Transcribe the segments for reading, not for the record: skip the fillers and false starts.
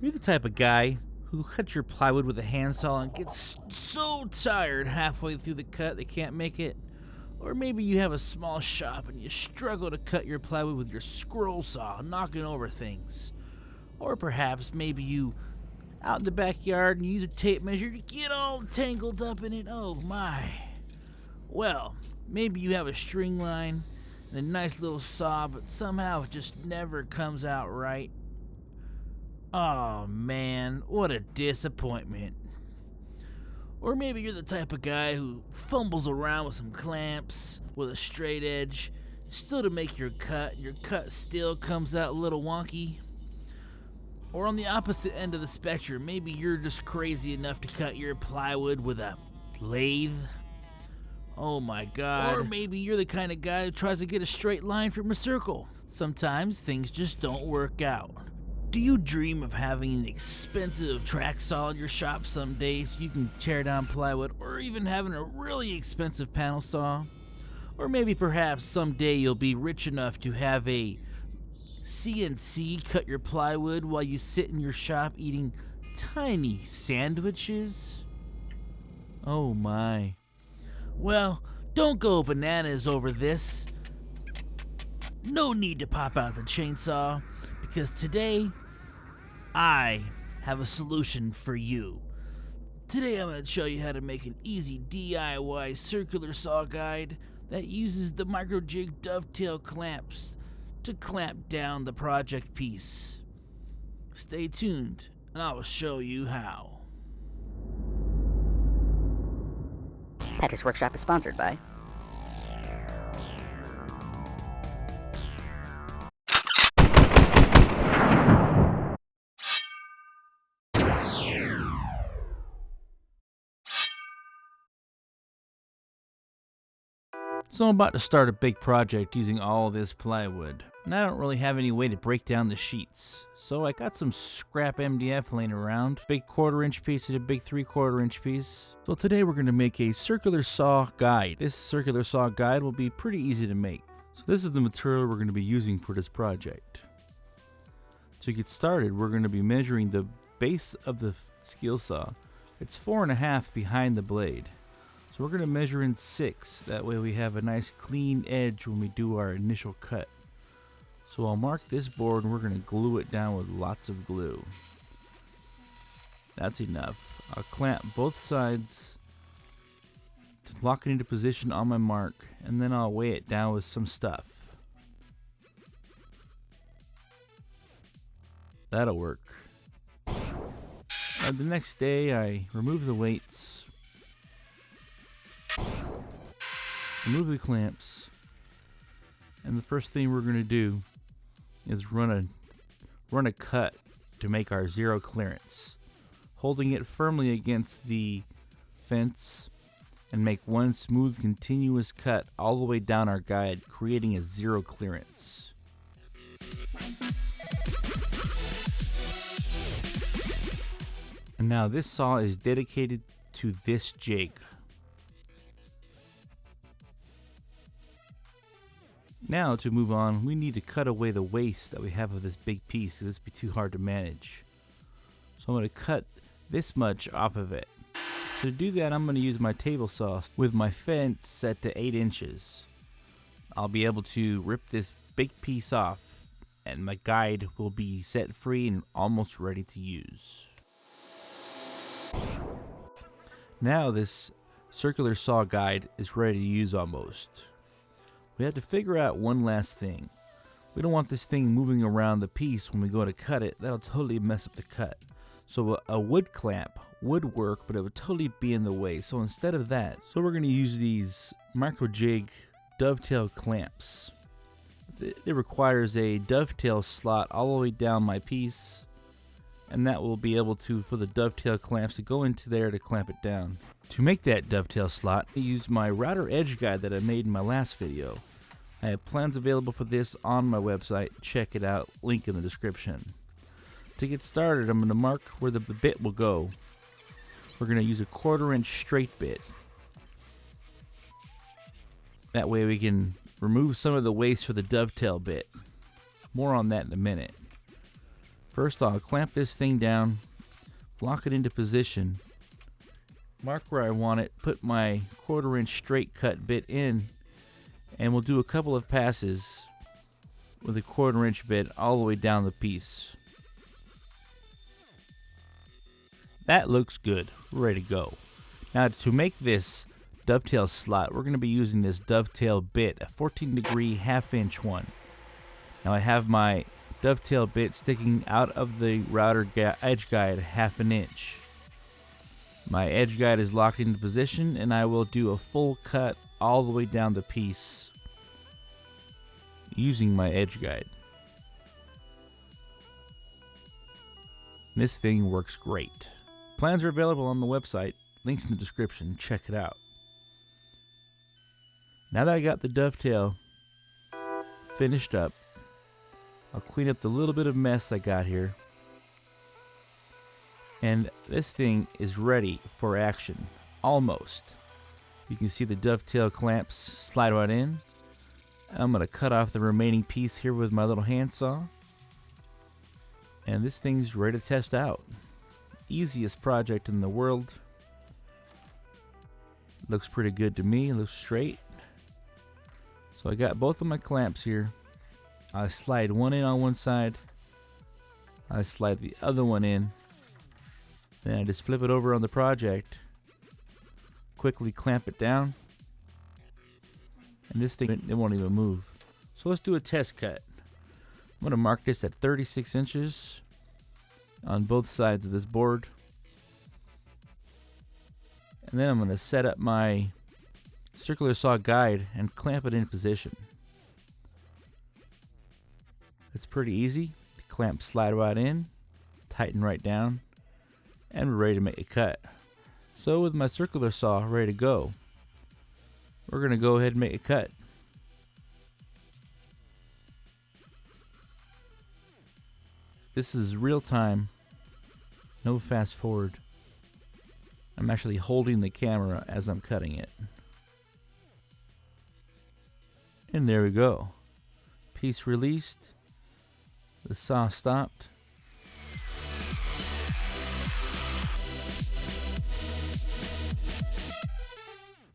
Are you the type of guy who cuts your plywood with a handsaw and gets so tired halfway through the cut they can't make it? Or maybe you have a small shop and you struggle to cut your plywood with your scroll saw, knocking over things. Or perhaps maybe you out in the backyard and use a tape measure to get all tangled up in it. Oh my. Well, maybe you have a string line and a nice little saw, but somehow it just never comes out right. Oh man, what a disappointment. Or maybe you're the type of guy who fumbles around with some clamps with a straight edge, still to make your cut, and your cut still comes out a little wonky. Or on the opposite end of the spectrum, maybe you're just crazy enough to cut your plywood with a lathe. Oh my god. Or maybe you're the kind of guy who tries to get a straight line from a circle. Sometimes things just don't work out. Do you dream of having an expensive track saw in your shop someday so you can tear down plywood, or even having a really expensive panel saw? Or maybe perhaps someday you'll be rich enough to have a CNC cut your plywood while you sit in your shop eating tiny sandwiches? Oh my. Well, don't go bananas over this. No need to pop out the chainsaw, because today I have a solution for you. Today I'm going to show you how to make an easy DIY circular saw guide that uses the micro jig dovetail clamps to clamp down the project piece. Stay tuned and I will show you how. Patrick's Workshop is sponsored by So I'm about to start a big project using all of this plywood, and I don't really have any way to break down the sheets. So I got some scrap MDF laying around, big 1/4 inch piece and a big 3/4 inch piece. So today we're going to make a circular saw guide. This circular saw guide will be pretty easy to make. So this is the material we're going to be using for this project. To get started, we're going to be measuring the base of the skill saw. It's 4.5 behind the blade. So we're going to measure in 6, that way we have a nice clean edge when we do our initial cut. So I'll mark this board and we're going to glue it down with lots of glue. That's enough. I'll clamp both sides to lock it into position on my mark, and then I'll weigh it down with some stuff. That'll work. The next day I remove the weights, remove the clamps, and the first thing we're going to do is run a cut to make our zero clearance, holding it firmly against the fence, and make one smooth continuous cut all the way down our guide, creating a zero clearance. And now this saw is dedicated to this jig. Now to move on, we need to cut away the waste that we have of this big piece, because it's be too hard to manage. So I'm going to cut this much off of it. So to do that, I'm going to use my table saw with my fence set to 8 inches. I'll be able to rip this big piece off, and my guide will be set free and almost ready to use. Now this circular saw guide is ready to use almost. We have to figure out one last thing. We don't want this thing moving around the piece when we go to cut it. That'll totally mess up the cut. So a wood clamp would work, but it would totally be in the way. So instead of that, we're going to use these micro jig dovetail clamps. It requires a dovetail slot all the way down my piece, and that will be able to, for the dovetail clamps to go into there to clamp it down. To make that dovetail slot, I used my router edge guide that I made in my last video. I have plans available for this on my website. Check it out, link in the description. To get started, I'm going to mark where the bit will go. We're going to use a 1/4 inch straight bit. That way we can remove some of the waste for the dovetail bit. More on that in a minute. First I'll clamp this thing down, lock it into position, mark where I want it, put my 1/4 inch straight cut bit in, and we'll do a couple of passes with a 1/4 inch bit all the way down the piece. That looks good. We're ready to go. Now to make this dovetail slot, we're going to be using this dovetail bit, a 14-degree 1/2 inch one. Now I have my dovetail bit sticking out of the router edge guide 1/2 inch. My edge guide is locked into position, and I will do a full cut all the way down the piece using my edge guide. This thing works great. Plans are available on the website, links in the description, check it out. Now that I got the dovetail finished up, I'll clean up the little bit of mess I got here. And this thing is ready for action, almost. You can see the dovetail clamps slide right in. I'm going to cut off the remaining piece here with my little handsaw. And this thing's ready to test out. Easiest project in the world. Looks pretty good to me, looks straight. So I got both of my clamps here. I slide one in on one side. I slide the other one in. Then I just flip it over on the project. Quickly clamp it down. And this thing, it won't even move. So let's do a test cut. I'm going to mark this at 36 inches on both sides of this board. And then I'm going to set up my circular saw guide and clamp it in position. It's pretty easy. The clamps slide right in, tighten right down, and we're ready to make a cut. So with my circular saw ready to go, we're going to go ahead and make a cut. This is real time, no fast forward. I'm actually holding the camera as I'm cutting it. And there we go. Piece released. The saw stopped.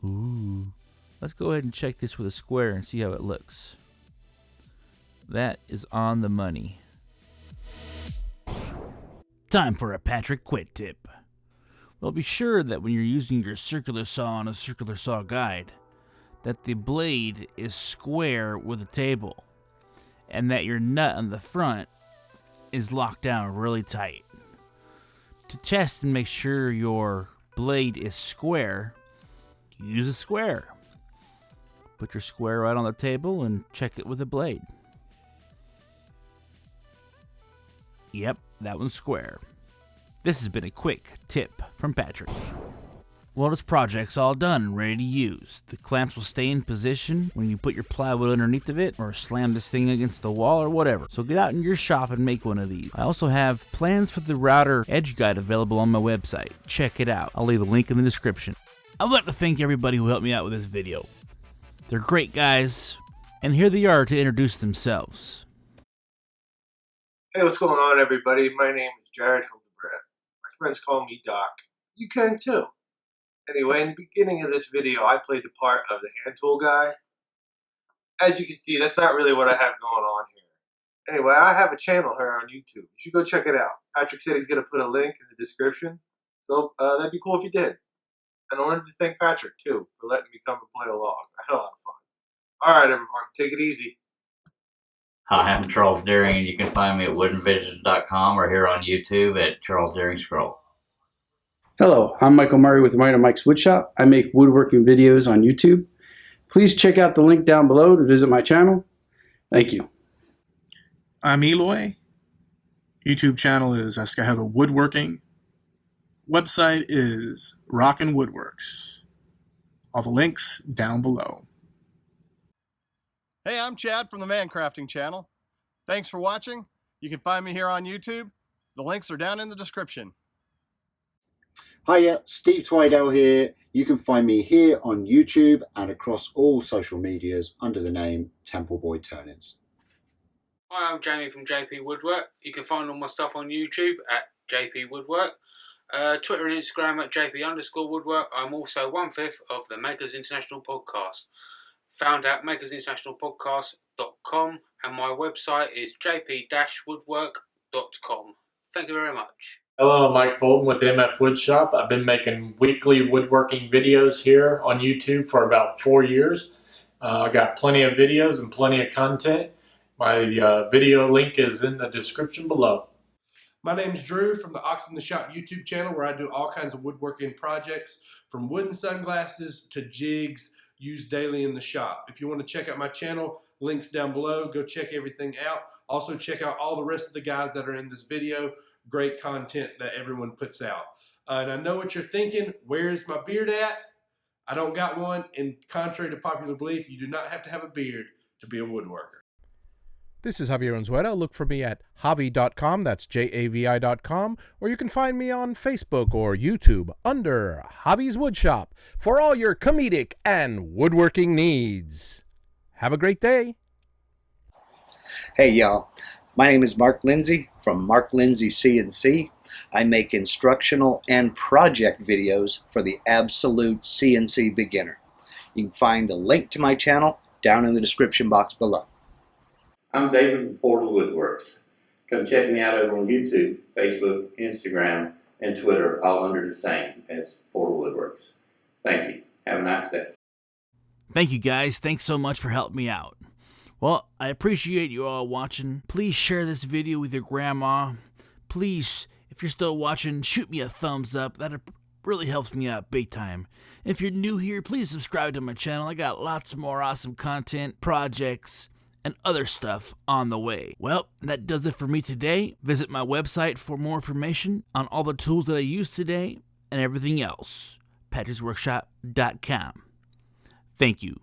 Ooh. Let's go ahead and check this with a square and see how it looks. That is on the money. Time for a Patrick Quit tip. Well, be sure that when you're using your circular saw on a circular saw guide, that the blade is square with the table, and that your nut on the front is locked down really tight. To test and make sure your blade is square, use a square. Put your square right on the table and check it with a blade. Yep, that one's square. This has been a quick tip from Patrick. Well, this project's all done and ready to use. The clamps will stay in position when you put your plywood underneath of it or slam this thing against the wall or whatever. So get out in your shop and make one of these. I also have plans for the router edge guide available on my website. Check it out. I'll leave a link in the description. I'd like to thank everybody who helped me out with this video. They're great guys, and here they are to introduce themselves. Hey, what's going on, everybody? My name is Jared Hildebrand. My friends call me Doc. You can too. Anyway, in the beginning of this video, I played the part of the hand tool guy. As you can see, that's not really what I have going on here. Anyway, I have a channel here on YouTube. You should go check it out. Patrick said he's going to put a link in the description, so that'd be cool if you did. And I wanted to thank Patrick, too, for letting me come and play along. I had a lot of fun. All right, everyone, take it easy. Hi, I'm Charles Deering, and you can find me at woodenvisions.com or here on YouTube at Charles Deering Scroll. Hello, I'm Michael Murray with Minor Mike's Woodshop. I make woodworking videos on YouTube. Please check out the link down below to visit my channel. Thank you. I'm Eloy. YouTube channel is Askahela Woodworking. Website is Rockin' Woodworks. All the links down below. Hey, I'm Chad from the Man Crafting channel. Thanks for watching. You can find me here on YouTube. The links are down in the description. Hiya, Steve Twydale here. You can find me here on YouTube and across all social medias under the name Temple Boy Turnins. Hi, I'm Jamie from JP Woodwork. You can find all my stuff on YouTube at JP Woodwork, Twitter and Instagram at JP_Woodwork. I'm also 1/5 of the Makers International podcast, found at makersinternationalpodcast.com, and my website is jp-woodwork.com. Thank you very much. Hello, I'm Mike Fulton with MF Woodshop. I've been making weekly woodworking videos here on YouTube for about 4 years. I got plenty of videos and plenty of content. My video link is in the description below. My name's Drew from the Ox in the Shop YouTube channel, where I do all kinds of woodworking projects, from wooden sunglasses to jigs used daily in the shop. If you want to check out my channel, links down below. Go check everything out. Also check out all the rest of the guys that are in this video. Great content that everyone puts out. And I know what you're thinking. Where's my beard at? I don't got one. And contrary to popular belief, you do not have to have a beard to be a woodworker. This is Javier Unzueta. Look for me at javi.com, that's javi.com, or you can find me on Facebook or YouTube under Javi's Woodshop for all your comedic and woodworking needs. Have a great day. Hey y'all, my name is Mark Lindsay from Mark Lindsay CNC. I make instructional and project videos for the absolute CNC beginner. You can find a link to my channel down in the description box below. I'm David from Portal Woodworks. Come check me out over on YouTube, Facebook, Instagram, and Twitter, all under the same as Portal Woodworks. Thank you. Have a nice day. Thank you guys. Thanks so much for helping me out. Well, I appreciate you all watching. Please share this video with your grandma. Please, if you're still watching, shoot me a thumbs up. That really helps me out big time. If you're new here, please subscribe to my channel. I got lots more awesome content, projects, and other stuff on the way. Well, that does it for me today. Visit my website for more information on all the tools that I used today and everything else. PatchesWorkshop.com. Thank you.